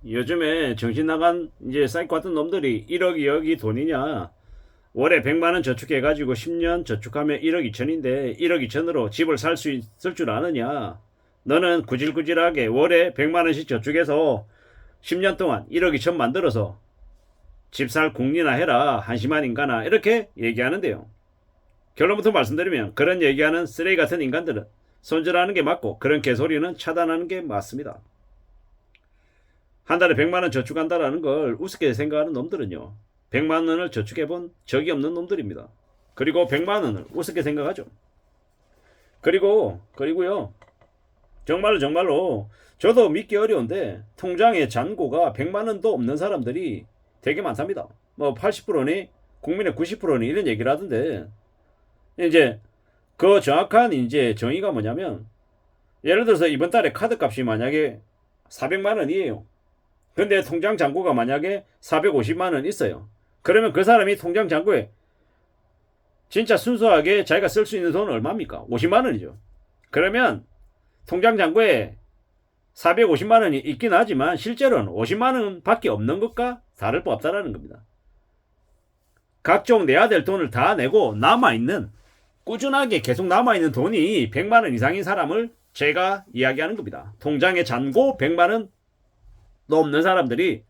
요즘에 정신 나간 이제 사이코 같은 놈들이 1억 2억이 돈이냐, 월에 100만원 저축해가지고 10년 저축하면 1억 2천인데 1억 2천으로 집을 살 수 있을 줄 아느냐, 너는 구질구질하게 월에 100만원씩 저축해서 10년 동안 1억 2천 만들어서 집 살 궁리나 해라, 한심한 인간아, 이렇게 얘기하는데요. 결론부터 말씀드리면 그런 얘기하는 쓰레기 같은 인간들은 손절하는 게 맞고, 그런 개소리는 차단하는 게 맞습니다. 한 달에 100만원 저축한다라는 걸 우습게 생각하는 놈들은요, 100만원을 저축해본 적이 없는 놈들입니다. 그리고 100만원을 우습게 생각하죠. 그리고요, 정말로 저도 믿기 어려운데 통장에 잔고가 100만원도 없는 사람들이 되게 많답니다. 뭐 80%니 국민의 90%니 이런 얘기를 하던데, 이제 그 정확한 이제 정의가 뭐냐면, 예를 들어서 이번 달에 카드 값이 만약에 400만원이에요. 근데 통장 잔고가 만약에 450만원 있어요. 그러면 그 사람이 통장 잔고에 진짜 순수하게 자기가 쓸 수 있는 돈은 얼마입니까? 50만원이죠. 그러면 통장 잔고에 450만원이 있긴 하지만 실제로는 50만원 밖에 없는 것과 다를 바 없다라는 겁니다. 각종 내야 될 돈을 다 내고 남아있는, 꾸준하게 계속 남아있는 돈이 100만원 이상인 사람을 제가 이야기하는 겁니다. 통장에 잔고 100만원 없는 사람들이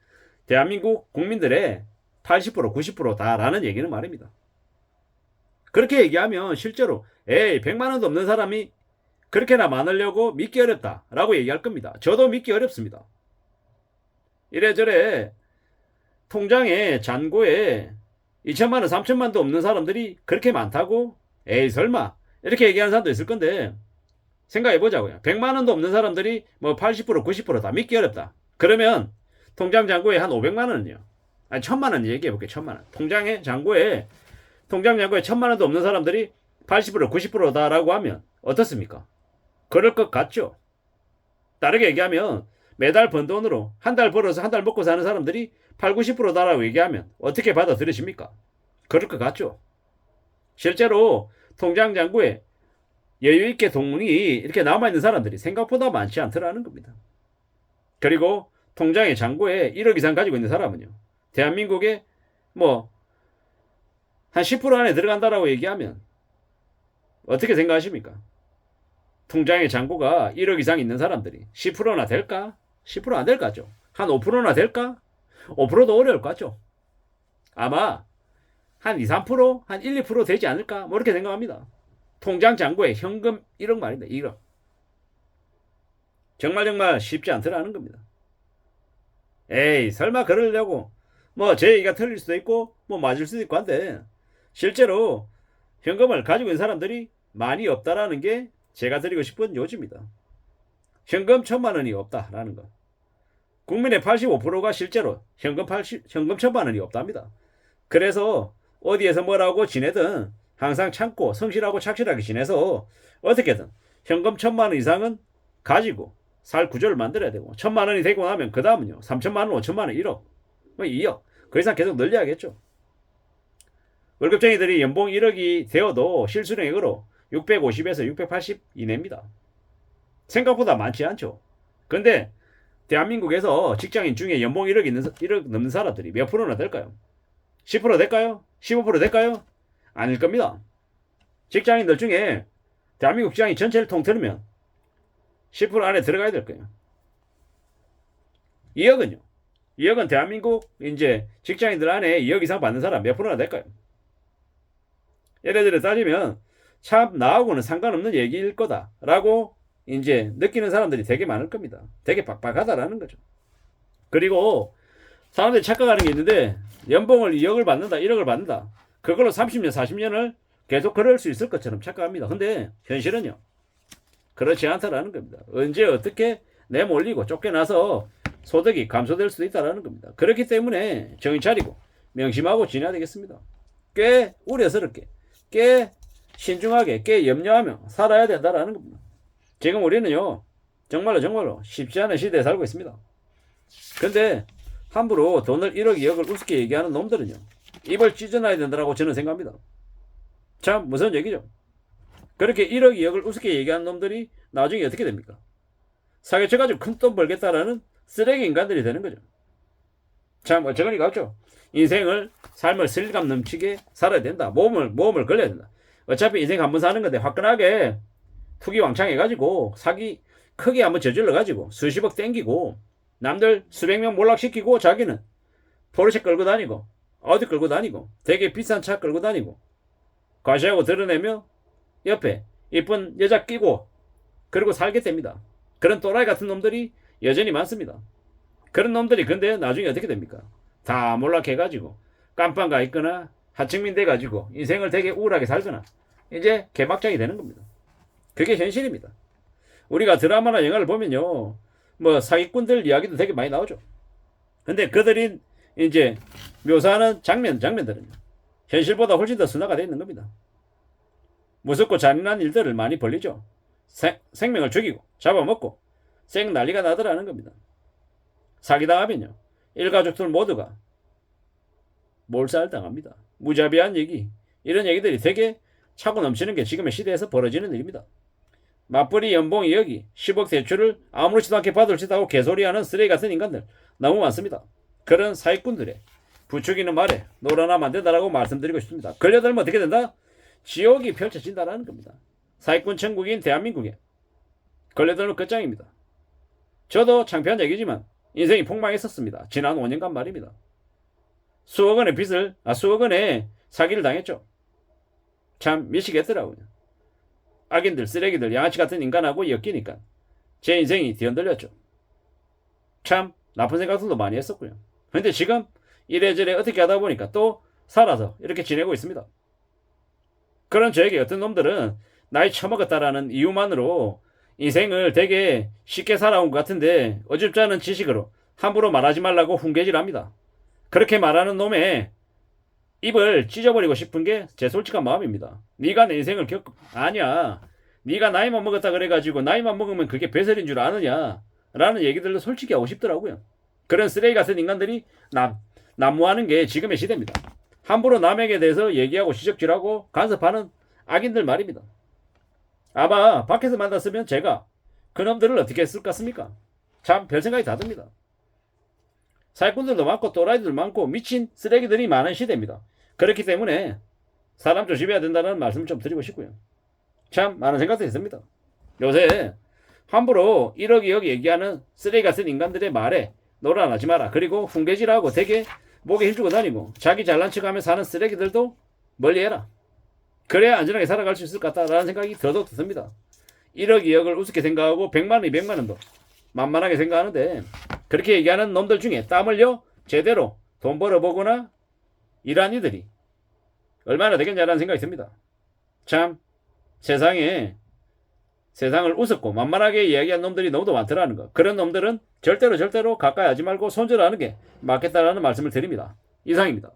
대한민국 국민들의 80% 90%다라는 얘기는 말입니다. 그렇게 얘기하면 실제로 100만원도 없는 사람이 그렇게나 많으려고 믿기 어렵다라고 얘기할 겁니다. 저도 믿기 어렵습니다. 이래저래 통장에 잔고에 2천만원 3천만원도 없는 사람들이 그렇게 많다고, 설마, 이렇게 얘기하는 사람도 있을 건데, 생각해보자고요. 100만원도 없는 사람들이 뭐 80% 90%다 믿기 어렵다. 그러면 통장 잔고에 한 500만원은요, 아니 1000만원 얘기해볼게요. 1000만원 통장 잔고에 1000만원도 없는 사람들이 80% 90%다라고 하면 어떻습니까? 그럴 것 같죠. 다르게 얘기하면 매달 번 돈으로 한 달 벌어서 한 달 먹고 사는 사람들이 8, 90%다라고 얘기하면 어떻게 받아들이십니까? 그럴 것 같죠. 실제로 통장 잔고에 여유있게 돈이 이렇게 남아있는 사람들이 생각보다 많지 않더라는 겁니다. 그리고 통장에 잔고에 1억 이상 가지고 있는 사람은요, 대한민국에 뭐 한 10% 안에 들어간다라고 얘기하면 어떻게 생각하십니까? 통장에 잔고가 1억 이상 있는 사람들이 10%나 될까? 10% 안 될 것 같죠. 한 5%나 될까? 5%도 어려울 것 같죠. 아마 한 2, 3%, 한 1, 2% 되지 않을까? 뭐 이렇게 생각합니다. 통장 잔고에 현금 1억 말입니다. 1억. 정말 쉽지 않더라는 겁니다. 설마 그러려고, 뭐 제 얘기가 틀릴 수도 있고 뭐 맞을 수도 있고 한데, 실제로 현금을 가지고 있는 사람들이 많이 없다라는 게 제가 드리고 싶은 요지입니다. 현금 1000만원이 없다라는 것. 국민의 85%가 실제로 현금 1000만원이 없답니다. 그래서 어디에서 뭐라고 지내든 항상 참고 성실하고 착실하게 지내서 어떻게든 현금 1000만원 이상은 가지고 살 구조를 만들어야 되고, 1000만원이 되고 나면 그 다음은요, 3000만원, 5000만원, 1억, 뭐 2억, 그 이상 계속 늘려야겠죠. 월급쟁이들이 연봉 1억이 되어도 실수령액으로 650에서 680 이내입니다. 생각보다 많지 않죠. 근데 대한민국에서 직장인 중에 연봉 1억 넘는 사람들이 몇 프로나 될까요? 10% 될까요? 15% 될까요? 아닐 겁니다. 직장인들 중에 대한민국 직장인 전체를 통틀으면 10% 안에 들어가야 될 거예요. 2억은요? 2억은 대한민국 이제 직장인들 안에 2억 이상 받는 사람 몇 프로나 될까요? 예를 들어 따지면 참 나하고는 상관없는 얘기일 거다라고 이제 느끼는 사람들이 되게 많을 겁니다. 되게 빡빡하다라는 거죠. 그리고 사람들이 착각하는 게 있는데, 연봉을 2억을 받는다, 1억을 받는다, 그걸로 30년, 40년을 계속 그럴 수 있을 것처럼 착각합니다. 근데 현실은요, 그렇지 않다라는 겁니다. 언제 어떻게 내몰리고 쫓겨나서 소득이 감소될 수도 있다라는 겁니다. 그렇기 때문에 정신 차리고 명심하고 지내야 되겠습니다. 꽤 우려스럽게, 꽤 신중하게, 꽤 염려하며 살아야 된다라는 겁니다. 지금 우리는요, 정말로 쉽지 않은 시대에 살고 있습니다. 근데 함부로 돈을 1억 2억을 우습게 얘기하는 놈들은요, 입을 찢어놔야 된다고 저는 생각합니다. 참 무서운 얘기죠. 그렇게 1억 2억을 우습게 얘기하는 놈들이 나중에 어떻게 됩니까? 사기쳐가지고 큰 돈 벌겠다라는 쓰레기 인간들이 되는 거죠. 참 어쩌거니가 없죠. 인생을 삶을 스릴감 넘치게 살아야 된다. 모험을 걸려야 된다. 어차피 인생 한번 사는 건데 화끈하게 투기왕창 해가지고 사기 크게 한번 저질러가지고 수십억 땡기고 남들 수백 명 몰락시키고 자기는 포르쉐 끌고 다니고 어디 끌고 다니고 되게 비싼 차 끌고 다니고 과시하고 드러내며 옆에 이쁜 여자 끼고 그리고 살게 됩니다. 그런 또라이 같은 놈들이 여전히 많습니다. 그런 놈들이 근데 나중에 어떻게 됩니까? 다 몰락해가지고 깜빵 가 있거나 하층민 돼가지고 인생을 되게 우울하게 살거나 이제 개막장이 되는 겁니다. 그게 현실입니다. 우리가 드라마나 영화를 보면요, 뭐 사기꾼들 이야기도 되게 많이 나오죠. 근데 그들이 이제 묘사하는 장면들은 현실보다 훨씬 더 순화가 되어 있는 겁니다. 무섭고 잔인한 일들을 많이 벌리죠. 생명을 죽이고 잡아먹고 생 난리가 나더라는 겁니다. 사기당하면요, 일가족들 모두가 몰살당합니다. 무자비한 얘기, 이런 얘기들이 되게 차고 넘치는 게 지금의 시대에서 벌어지는 일입니다. 맞벌이 연봉 2억이 10억 대출을 아무렇지도 않게 받을 짓 하고 개소리하는 쓰레기 같은 인간들 너무 많습니다. 그런 사기꾼들의 부추기는 말에 놀아나면 안 된다라고 말씀드리고 싶습니다. 걸려들면 어떻게 된다? 지옥이 펼쳐진다라는 겁니다. 사기꾼 천국인 대한민국에 걸려들면 끝장입니다. 저도 창피한 얘기지만 인생이 폭망했었습니다. 지난 5년간 말입니다. 수억 원의 사기를 당했죠. 참 미치겠더라고요. 악인들, 쓰레기들, 양아치 같은 인간하고 엮이니까 제 인생이 뒤흔들렸죠. 참 나쁜 생각들도 많이 했었고요. 근데 지금 이래저래 어떻게 하다 보니까 또 살아서 이렇게 지내고 있습니다. 그런 저에게 어떤 놈들은 나이 처먹었다라는 이유만으로 인생을 되게 쉽게 살아온 것 같은데 어줍지 않은 지식으로 함부로 말하지 말라고 훈계질합니다. 그렇게 말하는 놈의 입을 찢어버리고 싶은 게 제 솔직한 마음입니다. 네가 내 인생을 아니야. 네가 나이만 먹었다 그래가지고 나이만 먹으면 그게 배설인 줄 아느냐 라는 얘기들도 솔직히 하고 싶더라고요. 그런 쓰레기 같은 인간들이 난무하는 게 지금의 시대입니다. 함부로 남에게 대해서 얘기하고 지적질하고 간섭하는 악인들 말입니다. 아마 밖에서 만났으면 제가 그놈들을 어떻게 했을 것 같습니까? 참 별생각이 다 듭니다. 사기꾼들도 많고 또라이들 많고 미친 쓰레기들이 많은 시대입니다. 그렇기 때문에 사람 조심해야 된다는 말씀을 좀 드리고 싶고요. 참 많은 생각들이 있습니다. 요새 함부로 1억 2억 얘기하는 쓰레기 같은 인간들의 말에 놀아나지 마라. 그리고 훈계질하고 되게 목에 힘주고 다니고 자기 잘난 척하며 사는 쓰레기들도 멀리해라. 그래야 안전하게 살아갈 수 있을 것 같다라는 생각이 더더욱 듭니다. 1억 2억을 우습게 생각하고 100만 원 200만 원도 만만하게 생각하는데 그렇게 얘기하는 놈들 중에 땀 흘려 제대로 돈 벌어보거나 일한 이들이 얼마나 되겠냐라는 생각이 듭니다. 참 세상을 우습고 만만하게 이야기한 놈들이 너무도 많더라는 거. 그런 놈들은 절대로 가까이 하지 말고 손절하는 게 맞겠다라는 말씀을 드립니다. 이상입니다.